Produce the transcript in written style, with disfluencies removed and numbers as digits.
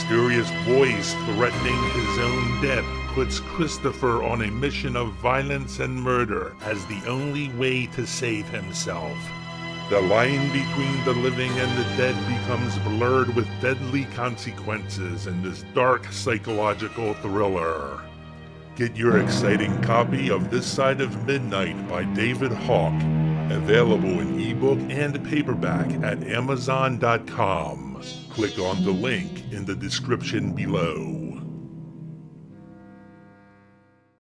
mysterious voice threatening his own death puts Christopher on a mission of violence and murder as the only way to save himself. The line between the living and the dead becomes blurred with deadly consequences in this dark psychological thriller. Get your exciting copy of This Side of Midnight by David Halk, available in ebook and paperback at Amazon.com. Click on the link in the description below.